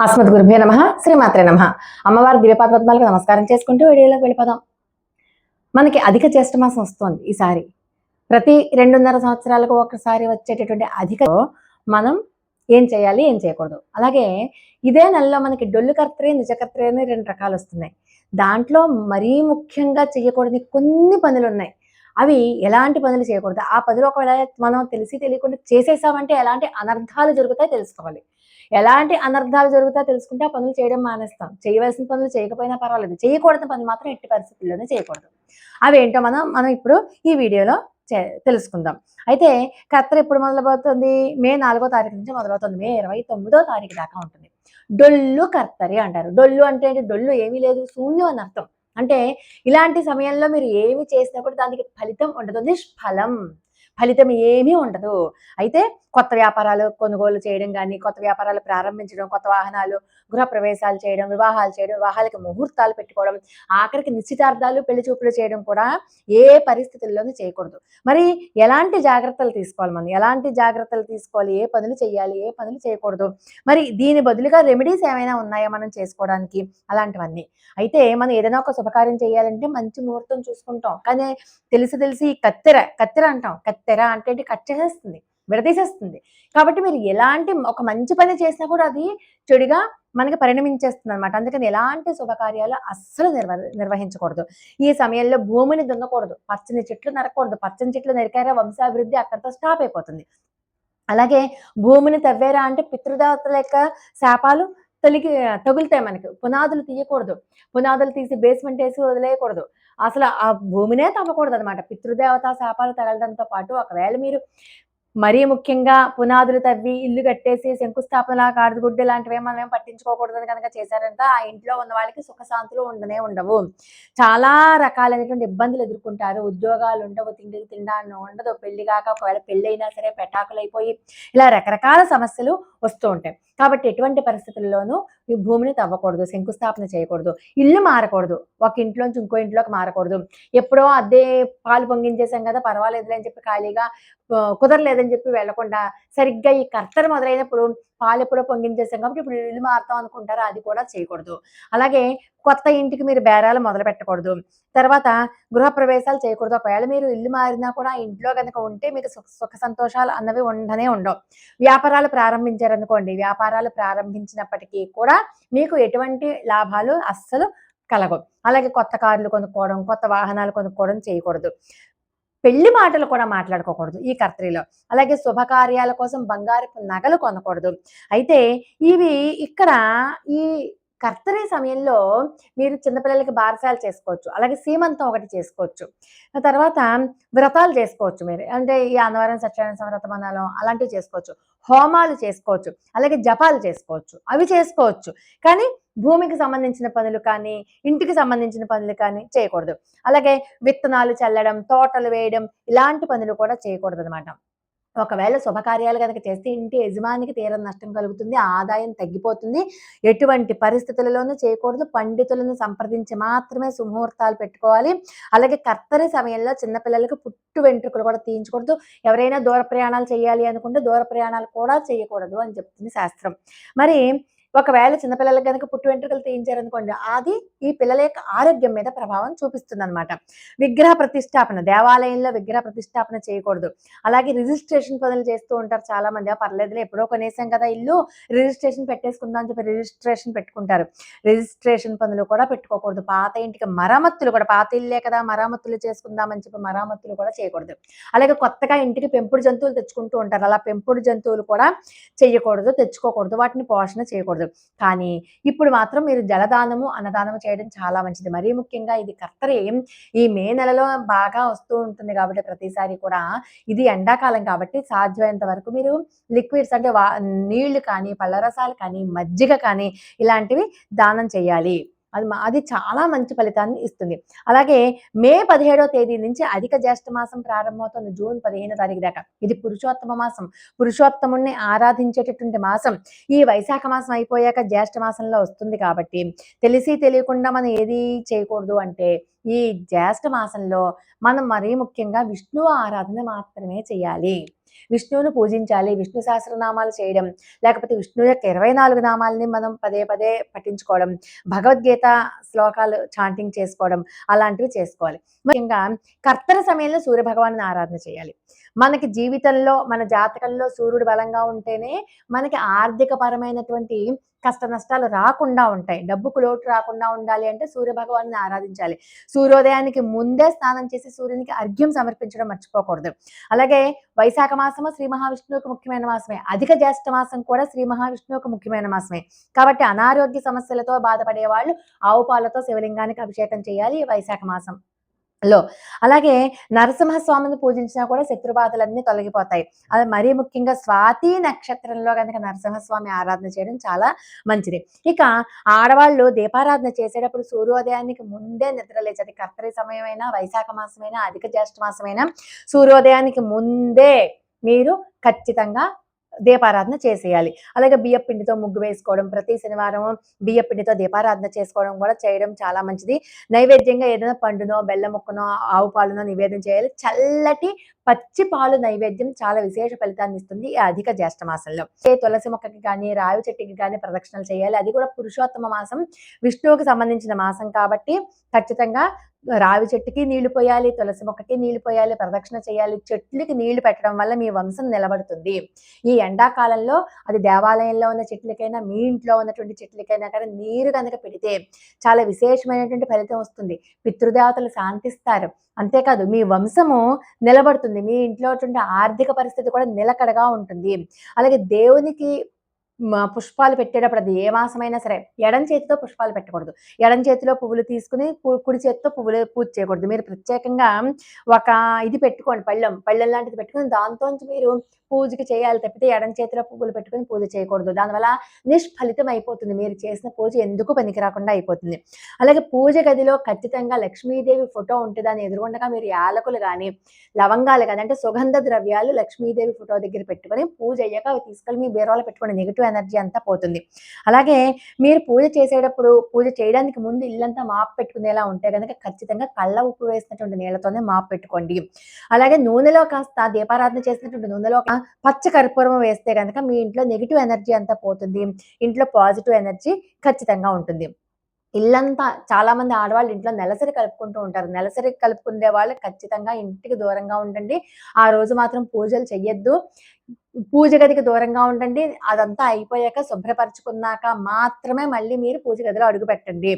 అస్మద్ గురుభ్యో నమః శ్రీమాత్రే నమః. అమ్మవారి దివ్యపాద పద్మాలకు నమస్కారం చేసుకుంటూ వీడియోలోకి వెళ్ళిపోదాం. మనకి అధిక జ్యేష్ఠ మాసం వస్తుంది ఈసారి. ప్రతి 2.5 సంవత్సరాలకు ఒకసారి వచ్చేటటువంటి అధిక మనం ఏం చేయాలి, ఏం చేయకూడదు. అలాగే ఇదే నెలలో మనకి డొల్లు కర్తరి, నిజకర్తరి అని 2 రకాలు వస్తున్నాయి. దాంట్లో మరీ ముఖ్యంగా చేయకూడని కొన్ని పనులు ఉన్నాయి. అవి ఎలాంటి పనులు చేయకూడదు. ఆ పనులు ఒకవేళ మనం తెలిసి తెలియకుండా చేసేసామంటే ఎలాంటి అనర్థాలు జరుగుతాయో తెలుసుకోవాలి. ఎలాంటి అనర్థాలు జరుగుతాయో తెలుసుకుంటే ఆ పనులు చేయడం మానేస్తాం. చేయవలసిన పనులు చేయకపోయినా పర్వాలేదు. చేయకూడని పని మాత్రం ఎట్టి పరిస్థితుల్లోనే చేయకూడదు. అవేంటో మనం ఇప్పుడు ఈ వీడియోలో తెలుసుకుందాం. అయితే కత్తెర ఎప్పుడు మొదలవుతుంది? మే 4వ తారీఖు నుంచి మొదలవుతుంది. మే 29వ తారీఖు దాకా ఉంటుంది. డొల్లు కర్తరి అంటారు. డొల్లు అంటే ఏంటి? డొల్లు ఏమీ లేదు, శూన్యం అని అర్థం. అంటే ఇలాంటి సమయంలో మీరు ఏమి చేసినా కూడా దానికి ఫలితం ఉండదు. నిష్ఫలం. ఫలితం ఏమీ ఉండదు. అయితే కొత్త వ్యాపారాలు కొనుగోలు చేయడం గానీ, కొత్త వ్యాపారాలు ప్రారంభించడం, కొత్త వాహనాలు, గృహప్రవేశాలు చేయడం, వివాహాలు చేయడం, వివాహాలకి ముహూర్తాలు పెట్టుకోవడం, ఆఖరికి నిశ్చితార్థాలు, పెళ్లి చూపులు చేయడం కూడా ఏ పరిస్థితుల్లోనూ చేయకూడదు. మరి ఎలాంటి జాగ్రత్తలు తీసుకోవాలి మనం? ఎలాంటి జాగ్రత్తలు తీసుకోవాలి? ఏ పనులు చేయాలి? ఏ పనులు చేయకూడదు? మరి దీని బదులుగా రెమెడీస్ ఏమైనా ఉన్నాయా మనం చేసుకోవడానికి? అలాంటివన్నీ. అయితే మనం ఏదైనా ఒక శుభకార్యం చేయాలంటే మంచి ముహూర్తం చూసుకుంటాం. కానీ తెలిసి కత్తెర అంటాం. కత్తెర అంటే కట్ చేసేస్తుంది, విడదీసేస్తుంది. కాబట్టి మీరు ఎలాంటి ఒక మంచి పని చేసినా కూడా అది చెడుగా మనకి పరిణమించేస్తుందనమాట. అందుకని ఎలాంటి శుభకార్యాలు అస్సలు నిర్వహించకూడదు. ఈ సమయంలో భూమిని దున్నకూడదు. పచ్చని చెట్లు నరకూడదు. పచ్చని చెట్లు నరికారా వంశాభివృద్ధి అక్కడితో స్టాప్ అయిపోతుంది. అలాగే భూమిని తవ్వారా అంటే పితృదేవతల యొక్క శాపాలు తగులుతాయి మనకి. పునాదులు తీయకూడదు. పునాదులు తీసి బేస్మెంట్ వేసి వదిలేయకూడదు. అసలు ఆ భూమినే తవ్వకూడదనమాట. పితృదేవతా శాపాలు తగలడంతో పాటు ఒకవేళ మీరు మరీ ముఖ్యంగా పునాదులు తవ్వి ఇల్లు కట్టేసి శంకుస్థాపన కాడుగుడ్డ లాంటివి మనం పట్టించుకోకూడదని కనుక చేశారంటే ఆ ఇంట్లో ఉన్న వాళ్ళకి సుఖశాంతులు ఉండవు. చాలా రకాలైనటువంటి ఇబ్బందులు ఎదుర్కొంటారు. ఉద్యోగాలు ఉండవు, తినడానికి ఉండదు, పెళ్లి కాక ఒకవేళ పెళ్లి అయినా సరే పెటాకులు అయిపోయి ఇలా రకరకాల సమస్యలు వస్తూ ఉంటాయి. కాబట్టి ఎటువంటి పరిస్థితుల్లోనూ ఈ భూమిని తవ్వకూడదు, శంకుస్థాపన చేయకూడదు, ఇల్లు మారకూడదు, ఒక ఇంట్లోంచి ఇంకో ఇంట్లోకి మారకూడదు. ఎప్పుడో అద్దె పాలు పొంగించేసాం కదా పర్వాలేదులే అని చెప్పి ఖాళీగా కుదరలేదని చెప్పి వెళ్లకుండా సరిగ్గా ఈ కర్తెర మొదలైనప్పుడు పాలు ఎప్పుడో పొంగించేసాం కాబట్టి ఇప్పుడు ఇల్లు మారుతాం అనుకుంటారా, అది కూడా చేయకూడదు. అలాగే కొత్త ఇంటికి మీరు బేరాలు మొదలు పెట్టకూడదు. తర్వాత గృహప్రవేశాలు చేయకూడదు. ఒకవేళ మీరు ఇల్లు మారినా కూడా ఆ ఇంట్లో కనుక ఉంటే మీకు సుఖ సంతోషాలు అన్నవి ఉండవు. వ్యాపారాలు ప్రారంభించారనుకోండి, వ్యాపారాలు ప్రారంభించినప్పటికీ కూడా మీకు ఎటువంటి లాభాలు అస్సలు కలగవు. అలాగే కొత్త కార్లు కొనుక్కోవడం, కొత్త వాహనాలు కొనుక్కోవడం చేయకూడదు. పెళ్లి మాటలు కూడా మాట్లాడుకోకూడదు ఈ కర్తరిలో. అలాగే శుభకార్యాల కోసం బంగారపు నగలు కొనకూడదు. అయితే ఇవి ఇక్కడ ఈ కర్తరి సమయంలో మీరు చిన్నపిల్లలకి బారసాలు చేసుకోవచ్చు. అలాగే సీమంతం ఒకటి చేసుకోవచ్చు. తర్వాత వ్రతాలు చేసుకోవచ్చు మీరు. అంటే ఈ అన్నవరం, సత్యనారాయణ వ్రతమనాలం అలాంటివి చేసుకోవచ్చు. హోమాలు చేసుకోవచ్చు. అలాగే జపాలు చేసుకోవచ్చు. అవి చేసుకోవచ్చు. కానీ భూమికి సంబంధించిన పనులు కానీ, ఇంటికి సంబంధించిన పనులు కానీ చేయకూడదు. అలాగే విత్తనాలు చల్లడం, తోటలు వేయడం ఇలాంటి పనులు కూడా చేయకూడదనమాట. ఒకవేళ శుభకార్యాలు గనక చేస్తే ఇంటి యజమానికి తీరని నష్టం కలుగుతుంది. ఆదాయం తగ్గిపోతుంది. ఎటువంటి పరిస్థితులలోనూ చేయకూడదు. పండితులను సంప్రదించి మాత్రమే సుముహూర్తాలు పెట్టుకోవాలి. అలాగే కర్తరి సమయంలో చిన్నపిల్లలకు పుట్టు వెంట్రుకలు కూడా తీయించకూడదు. ఎవరైనా దూర ప్రయాణాలు చేయాలి అనుకుంటే దూర ప్రయాణాలు కూడా చేయకూడదు అని చెప్తుంది శాస్త్రం. మరి ఒకవేళ చిన్నపిల్లలకి గనక పుట్టు వెంట్రుకలు తీయించారనుకోండి, అది ఈ పిల్లల యొక్క ఆరోగ్యం మీద ప్రభావం చూపిస్తుందనమాట. విగ్రహ ప్రతిష్టాపన, దేవాలయంలో విగ్రహ ప్రతిష్టాపన చేయకూడదు. అలాగే రిజిస్ట్రేషన్ పనులు చేస్తూ ఉంటారు చాలామంది. పర్లేదులే ఎప్పుడో కొనేసాం కదా ఇల్లు, రిజిస్ట్రేషన్ పెట్టేసుకుందాం అని చెప్పి రిజిస్ట్రేషన్ పెట్టుకుంటారు. రిజిస్ట్రేషన్ పనులు కూడా పెట్టుకోకూడదు. పాత ఇంటికి మరమ్మతులు కూడా, పాత ఇల్లే కదా మరమ్మతులు చేసుకుందామని చెప్పి మరమ్మతులు కూడా చేయకూడదు. అలాగే కొత్తగా ఇంటికి పెంపుడు జంతువులు తెచ్చుకుంటూ ఉంటారు. అలా పెంపుడు జంతువులు కూడా చేయకూడదు, తెచ్చుకోకూడదు, వాటిని పోషణ చేయకూడదు. కానీ ఇప్పుడు మాత్రం మీరు జలదానము, అన్నదానము చేయడం చాలా మంచిది. మరీ ముఖ్యంగా ఇది కర్తరి ఈ మే నెలలో బాగా వస్తూ ఉంటుంది కాబట్టి ప్రతిసారి కూడా ఇది ఎండాకాలం కాబట్టి సాధ్యమైనంత వరకు మీరు లిక్విడ్స్ అంటే నీళ్లు కానీ, పళ్ళ రసాలు కానీ, మజ్జిగ కానీ ఇలాంటివి దానం చేయాలి. అది చాలా మంచి ఫలితాన్ని ఇస్తుంది. అలాగే మే 17వ తేదీ నుంచి అధిక జ్యేష్ఠ మాసం ప్రారంభమవుతుంది. జూన్ 15వ తారీఖు దాకా. ఇది పురుషోత్తమ మాసం. పురుషోత్తముణ్ణి ఆరాధించేటటువంటి మాసం. ఈ వైశాఖ మాసం అయిపోయాక జ్యేష్ఠ మాసంలో వస్తుంది కాబట్టి తెలిసి తెలియకుండా మనం ఏది చేయకూడదు అంటే ఈ జ్యేష్ఠ మాసంలో మనం మరీ ముఖ్యంగా విష్ణు ఆరాధన మాత్రమే చేయాలి. విష్ణువును పూజించాలి, విష్ణు సహస్రనామాలు చేయడం, లేకపోతే విష్ణువు యొక్క 24 నామాలని మనం పదే పదే పఠించుకోవడం, భగవద్గీత శ్లోకాలు చాంటింగ్ చేసుకోవడం, అలాంటివి చేసుకోవాలి. ముఖ్యంగా కర్తర సమయంలో సూర్యభగవాను ఆరాధన చేయాలి. మనకి జీవితంలో మన జాతకంలో సూర్యుడు బలంగా ఉంటేనే మనకి ఆర్థిక పరమైనటువంటి కష్ట నష్టాలు రాకుండా ఉంటాయి. డబ్బుకు లోటు రాకుండా ఉండాలి అంటే సూర్యభగవాన్ని ఆరాధించాలి. సూర్యోదయానికి ముందే స్నానం చేసి సూర్యునికి అర్ఘ్యం సమర్పించడం మర్చిపోకూడదు. అలాగే వైశాఖ మాసము శ్రీ మహావిష్ణువుకి ముఖ్యమైన మాసమే. అధిక జ్యేష్ఠ మాసం కూడా శ్రీ మహావిష్ణువుకి ముఖ్యమైన మాసమే. కాబట్టి అనారోగ్య సమస్యలతో బాధపడే వాళ్ళు ఆవు పాలతో శివలింగానికి అభిషేకం చేయాలి ఈ వైశాఖ మాసం లో. అలాగే నరసింహస్వామిని పూజించినా కూడా శత్రుబాధలన్నీ తొలగిపోతాయి. అది మరీ ముఖ్యంగా స్వాతి నక్షత్రంలో కనుక నరసింహస్వామి ఆరాధన చేయడం చాలా మంచిది. ఇక ఆడవాళ్ళు దీపారాధన చేసేటప్పుడు సూర్యోదయానికి ముందే నిద్ర లేచాలి. కర్తరి సమయమైనా, వైశాఖ మాసమైనా, అధిక జ్యేష్ఠ మాసమైనా సూర్యోదయానికి ముందే మీరు ఖచ్చితంగా దీపారాధన చేసేయాలి. అలాగే బియ్యపిండితో ముగ్గు వేసుకోవడం, ప్రతి శనివారం బియ్యపిండితో దీపారాధన చేసుకోవడం కూడా చేయడం చాలా మంచిది. నైవేద్యంగా ఏదైనా పండునో, బెల్లం ముక్కనో, ఆవు పాలునో నివేదన చేయాలి. చల్లటి పచ్చి పాలు నైవేద్యం చాలా విశేష ఫలితాన్ని ఇస్తుంది ఈ అధిక జ్యేష్ఠ మాసంలో. తులసి మొక్కకి కానీ, రావి చెట్టుకి కానీ ప్రదక్షిణలు చేయాలి. అది కూడా పురుషోత్తమ మాసం, విష్ణువుకి సంబంధించిన మాసం కాబట్టి ఖచ్చితంగా రావి చెట్టుకి నీళ్లు పోయాలి, తులసి మొక్కకి నీళ్లు పోయాలి, ప్రదక్షిణ చేయాలి. చెట్లకి నీళ్లు పెట్టడం వల్ల మీ వంశం నిలబడుతుంది. ఈ ఎండాకాలంలో అది దేవాలయంలో ఉన్న చెట్లకైనా, మీ ఇంట్లో ఉన్నటువంటి చెట్లకైనా కానీ నీరు కనుక పెడితే చాలా విశేషమైనటువంటి ఫలితం వస్తుంది. పితృదేవతలు శాంతిస్తారు. అంతేకాదు మీ వంశము నిలబడుతుంది. మీ ఇంట్లో ఆర్థిక పరిస్థితి కూడా నిలకడగా ఉంటుంది. అలాగే దేవునికి పుష్పాలు పెట్టేటప్పుడు అది ఏ మాసమైనా సరే ఎడం చేతితో పుష్పాలు పెట్టకూడదు. ఎడం చేతిలో పువ్వులు తీసుకుని కుడి చేతితో పువ్వులు పూజ చేయకూడదు. మీరు ప్రత్యేకంగా ఒక ఇది పెట్టుకోండి, పళ్ళెం లాంటిది పెట్టుకుని దాంతోంచి మీరు పూజకి చేయాలి తప్పితే ఎడం చేతిలో పువ్వులు పెట్టుకుని పూజ చేయకూడదు. దానివల్ల నిష్ఫలితం అయిపోతుంది. మీరు చేసిన పూజ ఎందుకు పనికి రాకుండా అయిపోతుంది. అలాగే పూజ గదిలో ఖచ్చితంగా లక్ష్మీదేవి ఫోటో ఉంటే దాన్ని ఎదురుగుండగా మీరు యాలకులు కానీ, లవంగాలు కానీ, అంటే సుగంధ ద్రవ్యాలు లక్ష్మీదేవి ఫోటో దగ్గర పెట్టుకొని పూజ అయ్యాక అవి తీసుకెళ్ళి మీ బీరువాలో పెట్టుకోండి. నెగిటివ్ ఎనర్జీ అంతా పోతుంది. అలాగే మీరు పూజ చేసేటప్పుడు పూజ చేయడానికి ముందు ఇల్లంతా మాపు పెట్టుకునేలా ఉంటే కనుక ఖచ్చితంగా కళ్ళ ఉప్పు వేసినటువంటి నీళ్లతోనే మాపు పెట్టుకోండి. అలాగే నూనెలో కాస్త దీపారాధన చేసినటువంటి నూనెలో పచ్చ కర్పూరం వేస్తే కనుక మీ ఇంట్లో నెగిటివ్ ఎనర్జీ అంతా పోతుంది. ఇంట్లో పాజిటివ్ ఎనర్జీ ఖచ్చితంగా ఉంటుంది. ఇల్లంతా చాలా మంది ఆడవాళ్ళు ఇంట్లో నెలసరి కలుపుకుంటూ ఉంటారు. నెలసరి కలుపుకునే వాళ్ళు ఖచ్చితంగా ఇంటికి దూరంగా ఉండండి. ఆ రోజు మాత్రం పూజలు చెయ్యొద్దు. పూజ గదికి దూరంగా ఉండండి. అదంతా అయిపోయాక శుభ్రపరచుకున్నాక మాత్రమే మళ్ళీ మీరు పూజ గదిలో అడుగు పెట్టండి.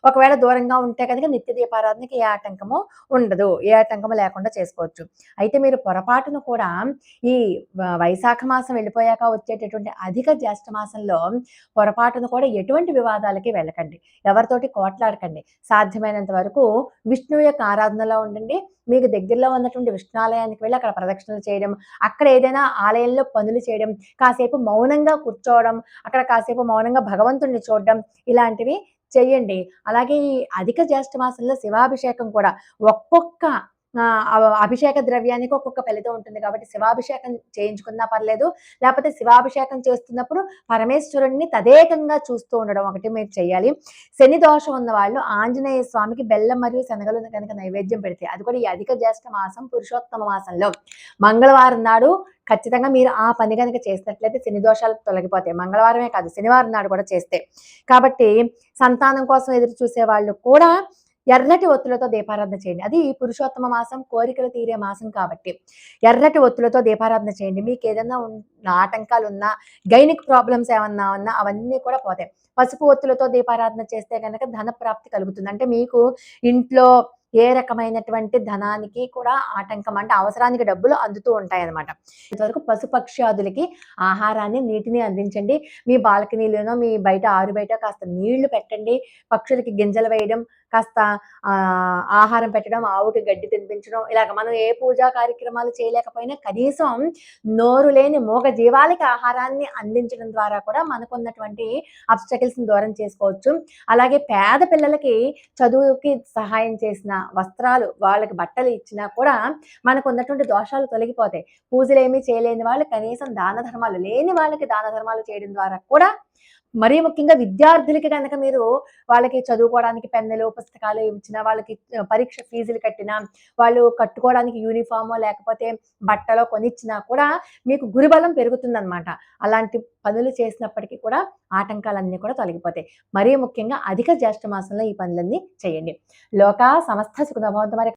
ఒకవేళ దూరంగా ఉంటే కనుక నిత్య దీపారాధనకి ఏ ఆటంకము ఉండదు. ఏ ఆటంకము లేకుండా చేసుకోవచ్చు. అయితే మీరు పొరపాటును కూడా ఈ వైశాఖ మాసం వెళ్ళిపోయాక వచ్చేటటువంటి అధిక జ్యేష్ఠ మాసంలో పొరపాటును కూడా ఎటువంటి వివాదాలకి వెళ్ళకండి. ఎవరితోటి కోట్లాడకండి. సాధ్యమైనంత వరకు విష్ణువు యొక్క ఆరాధనలో ఉండండి. మీకు దగ్గరలో ఉన్నటువంటి విష్ణాలయానికి వెళ్ళి అక్కడ ప్రదక్షిణలు చేయడం, అక్కడ ఏదైనా ఆలయంలో పనులు చేయడం, కాసేపు మౌనంగా కూర్చోవడం, అక్కడ కాసేపు మౌనంగా భగవంతుడిని చూడడం, ఇలాంటివి చెయ్యండి. అలాగే ఈ అధిక జ్యేష్ఠ మాసంలో శివాభిషేకం కూడా ఒక్కొక్క అభిషేక ద్రవ్యానికి ఒక్కొక్క ఫలితం ఉంటుంది కాబట్టి శివాభిషేకం చేయించుకున్నా పర్లేదు. లేకపోతే శివాభిషేకం చేస్తున్నప్పుడు పరమేశ్వరుణ్ణి తదేకంగా చూస్తూ ఉండడం ఒకటి మీరు చేయాలి. శని దోషం ఉన్న వాళ్ళు ఆంజనేయ స్వామికి బెల్లం మరియు శనగలు కనుక నైవేద్యం పెడితే, అది కూడా ఈ అధిక జ్యేష్ఠ మాసం పురుషోత్తమ మాసంలో మంగళవారం నాడు ఖచ్చితంగా మీరు ఆ పని కనుక చేసినట్లయితే శని దోషాలు తొలగిపోతాయి. మంగళవారమే కాదు, శనివారం నాడు కూడా చేస్తే. కాబట్టి సంతానం కోసం ఎదురు చూసే వాళ్ళు కూడా ఎర్రటి ఒత్తులతో దీపారాధన చేయండి. అది పురుషోత్తమ మాసం, కోరికలు తీరే మాసం కాబట్టి ఎర్రటి ఒత్తులతో దీపారాధన చేయండి. మీకు ఏదైనా ఆటంకాలు ఉన్నా, గైనిక్ ప్రాబ్లమ్స్ ఏమన్నా ఉన్నా అవన్నీ కూడా పోతాయి. పసుపు ఒత్తులతో దీపారాధన చేస్తే కనుక ధన ప్రాప్తి కలుగుతుంది. అంటే మీకు ఇంట్లో ఏ రకమైనటువంటి ధనానికి కూడా ఆటంకం, అంటే అవసరానికి డబ్బులు అందుతూ ఉంటాయన్నమాట. ఇంతవరకు పశుపక్ష్యాదులకి ఆహారాన్ని, నీటిని అందించండి. మీ బాల్కనీలోనో మీ బయట ఆరు బయట కాస్త నీళ్లు పెట్టండి. పక్షులకి గింజలు వేయడం, కాస్త ఆహారం పెట్టడం, ఆవుకి గడ్డి తినిపించడం, ఇలాగ మనం ఏ పూజా కార్యక్రమాలు చేయలేకపోయినా కనీసం నోరు లేని మూగ జీవాలకి ఆహారాన్ని అందించడం ద్వారా కూడా మనకున్నటువంటి అబ్స్టకిల్స్ని దూరం చేసుకోవచ్చు. అలాగే పేద పిల్లలకి చదువుకి సహాయం చేసిన, వస్త్రాలు వాళ్ళకి బట్టలు ఇచ్చినా కూడా మనకు ఉన్నటువంటి దోషాలు తొలగిపోతాయి. పూజలు ఏమీ చేయలేని వాళ్ళు కనీసం దాన ధర్మాలు, లేని వాళ్ళకి దాన ధర్మాలు చేయడం ద్వారా కూడా మరీ ముఖ్యంగా విద్యార్థులకి గనక మీరు వాళ్ళకి చదువుకోవడానికి పెన్నులు, పుస్తకాలు ఇచ్చినా, వాళ్ళకి పరీక్ష ఫీజులు కట్టినా, వాళ్ళు కట్టుకోవడానికి యూనిఫార్మో లేకపోతే బట్టలో కొనిచ్చినా కూడా మీకు గురుబలం పెరుగుతుందనమాట. అలాంటి పనులు చేసినప్పటికీ కూడా ఆటంకాలన్నీ కూడా తొలగిపోతాయి. మరీ ముఖ్యంగా అధిక జ్యేష్ఠ మాసంలో ఈ పనులన్నీ చేయండి. లోకా సమస్త సుఖినో భవంతు. మరి